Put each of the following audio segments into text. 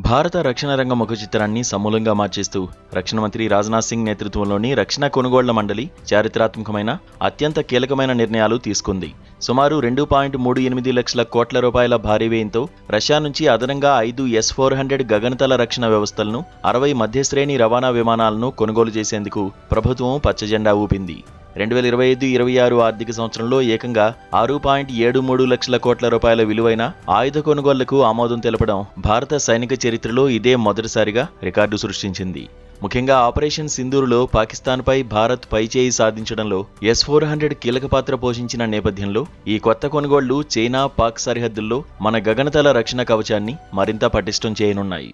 భారత రక్షణ రంగ ముఖ చిత్రాన్ని సమూలంగా మార్చేస్తూ రక్షణ మంత్రి రాజ్నాథ్ సింగ్ నేతృత్వంలోని రక్షణ కొనుగోళ్ల మండలి చారిత్రాత్మకమైన అత్యంత కీలకమైన నిర్ణయాలు తీసుకుంది. సుమారు 2.38 లక్షల కోట్ల రూపాయల భారీ వ్యయంతో రష్యా నుంచి అదనంగా 5 S-400 గగనతల రక్షణ వ్యవస్థలను, 60 మధ్యశ్రేణి రవాణా విమానాలను కొనుగోలు చేసేందుకు ప్రభుత్వం పచ్చజెండా ఊపింది. 2025-26 ఆర్థిక సంవత్సరంలో ఏకంగా 6.73 లక్షల కోట్ల రూపాయల విలువైన ఆయుధ కొనుగోళ్లకు ఆమోదం తెలపడం భారత సైనిక చరిత్రలో ఇదే మొదటిసారిగా రికార్డు సృష్టించింది. ముఖ్యంగా ఆపరేషన్ సింధూర్లో పాకిస్తాన్పై భారత్ పైచేయి సాధించడంలో S-400 కీలక పాత్ర పోషించిన నేపథ్యంలో ఈ కొత్త కొనుగోళ్లు చైనా, పాక్ సరిహద్దుల్లో మన గగనతల రక్షణ కవచాన్ని మరింత పటిష్టం చేయనున్నాయి.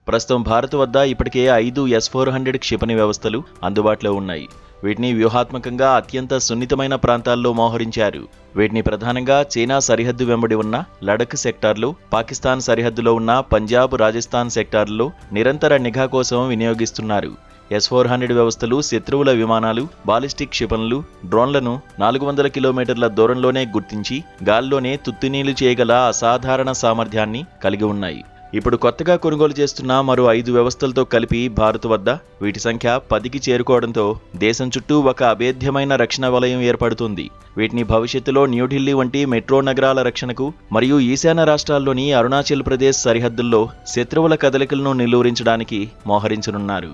ప్రస్తుతం భారత్ వద్ద ఇప్పటికే 5 S-400 క్షిపణి వ్యవస్థలు అందుబాటులో ఉన్నాయి. వీటిని వ్యూహాత్మకంగా అత్యంత సున్నితమైన ప్రాంతాల్లో మోహరించారు. వీటిని ప్రధానంగా చైనా సరిహద్దు వెంబడి ఉన్న లడఖ్ సెక్టార్లో, పాకిస్తాన్ సరిహద్దులో ఉన్న పంజాబ్, రాజస్థాన్ సెక్టార్లలో నిరంతర నిఘా కోసం వినియోగిస్తున్నారు. S-400 వ్యవస్థలు శత్రువుల విమానాలు, బాలిస్టిక్ క్షిపణులు, డ్రోన్లను 400 కిలోమీటర్ల దూరంలోనే గుర్తించి గాల్లోనే తుత్తునీలు చేయగల అసాధారణ సామర్థ్యాన్ని కలిగి ఉన్నాయి. ఇప్పుడు కొత్తగా కొనుగోలు చేస్తున్న మరో 5 వ్యవస్థలతో కలిపి భారత్ వద్ద వీటి సంఖ్య 10కి చేరుకోవడంతో దేశం చుట్టూ ఒక అభేద్యమైన రక్షణ వలయం ఏర్పడుతుంది. వీటిని భవిష్యత్తులో న్యూఢిల్లీ వంటి మెట్రో నగరాల రక్షణకు మరియు ఈశాన్య రాష్ట్రాల్లోని అరుణాచల్ ప్రదేశ్ సరిహద్దుల్లో శత్రువుల కదలికలను నిలువరించడానికి మోహరించనున్నారు.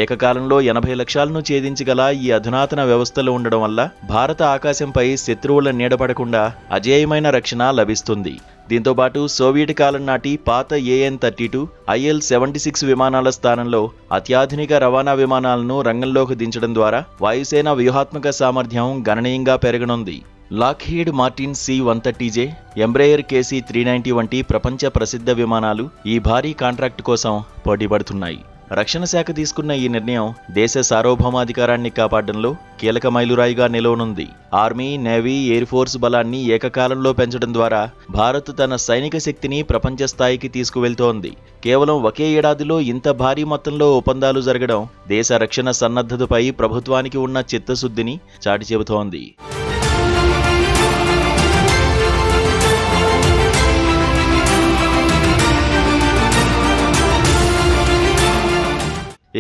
ఏకకాలంలో 80 లక్ష్యాలను ఛేదించగల ఈ అధునాతన వ్యవస్థలు ఉండడం వల్ల భారత ఆకాశంపై శత్రువుల నీడపడకుండా అజేయమైన రక్షణ లభిస్తుంది. దీంతోపాటు సోవియట్ కాలం నాటి పాత AN-32, IL-76 విమానాల స్థానంలో అత్యాధునిక రవాణా విమానాలను రంగంలోకి దించడం ద్వారా వాయుసేన వ్యూహాత్మక సామర్థ్యం గణనీయంగా పెరగనుంది. Lockheed Martin C-130J, Embraer KC-390 వంటి ప్రపంచ ప్రసిద్ధ విమానాలు ఈ భారీ కాంట్రాక్టు కోసం పోటీపడుతున్నాయి. రక్షణ శాఖ తీసుకున్న ఈ నిర్ణయం దేశ సార్వభౌమాధికారాన్ని కాపాడడంలో కీలక మైలురాయిగా నిలవనుంది. ఆర్మీ, నేవీ, ఎయిర్ ఫోర్స్ బలాన్ని ఏకకాలంలో పెంచడం ద్వారా భారత్ తన సైనిక శక్తిని ప్రపంచ స్థాయికి తీసుకువెళ్తోంది. కేవలం ఒకే ఏడాదిలో ఇంత భారీ మొత్తంలో ఒప్పందాలు జరగడం దేశ రక్షణ సన్నద్ధతపై ప్రభుత్వానికి ఉన్న చిత్తశుద్ధిని చాటి చెబుతోంది.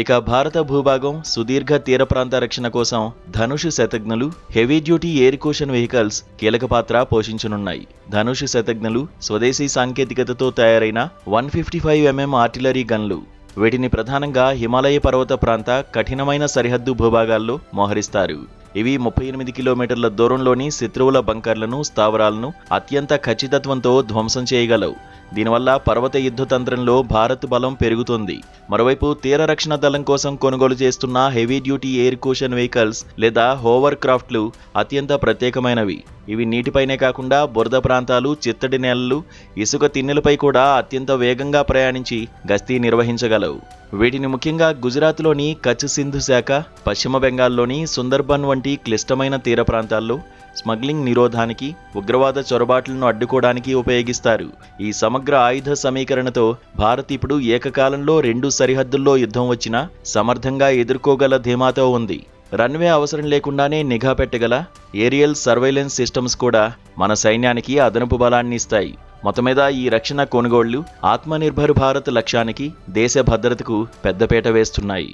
ఇక భారత భూభాగం, సుదీర్ఘ తీర ప్రాంత రక్షణ కోసం ధనుష్ శతఘ్నులు, heavy duty air cushion vehicles కీలక పాత్ర పోషించనున్నాయి. ధనుష్ శతఘ్నులు స్వదేశీ సాంకేతికతతో తయారైన 155 mm ఆర్టిలరీ గన్లు. వీటిని ప్రధానంగా హిమాలయ పర్వత ప్రాంత కఠినమైన సరిహద్దు భూభాగాల్లో మోహరిస్తారు. ఇవి 38 కిలోమీటర్ల దూరంలోని శత్రువుల బంకర్లను, స్థావరాలను అత్యంత ఖచ్చితత్వంతో ధ్వంసం చేయగలవు. దీనివల్ల పర్వత యుద్ధ తంత్రంలో భారత్ బలం పెరుగుతుంది. మరోవైపు తీర రక్షణ దళం కోసం కొనుగోలు చేస్తున్న heavy duty air cushion vehicles లేదా హోవర్ క్రాఫ్ట్లు అత్యంత ప్రత్యేకమైనవి. ఇవి నీటిపైనే కాకుండా బురద ప్రాంతాలు, చిత్తడి నేలలు, ఇసుక తిన్నెలపై కూడా అత్యంత వేగంగా ప్రయాణించి గస్తీ నిర్వహించగలవు. వీటిని ముఖ్యంగా గుజరాత్లోని కచ్ సింధు శాఖ, పశ్చిమ బెంగాల్లోని సుందర్బన్ వంటి క్లిష్టమైన తీర ప్రాంతాల్లో స్మగ్లింగ్ నిరోధానికి, ఉగ్రవాద చొరబాట్లను అడ్డుకోవడానికి ఉపయోగిస్తారు. ఈ సమగ్ర ఆయుధ సమీకరణతో భారత్ ఇప్పుడు ఏకకాలంలో 2 సరిహద్దుల్లో యుద్ధం వచ్చినా సమర్థంగా ఎదుర్కోగల ధీమాతో ఉంది. రన్వే అవసరం లేకుండానే నిఘా పెట్టగల ఏరియల్ సర్వైలెన్స్ సిస్టమ్స్ కూడా మన సైన్యానికి అదనపు బలాన్ని ఇస్తాయి. మొత్తం మీద ఈ రక్షణ కొనుగోళ్లు ఆత్మనిర్భర్ భారత్ లక్ష్యానికి, దేశ భద్రతకు పెద్దపీట వేస్తున్నాయి.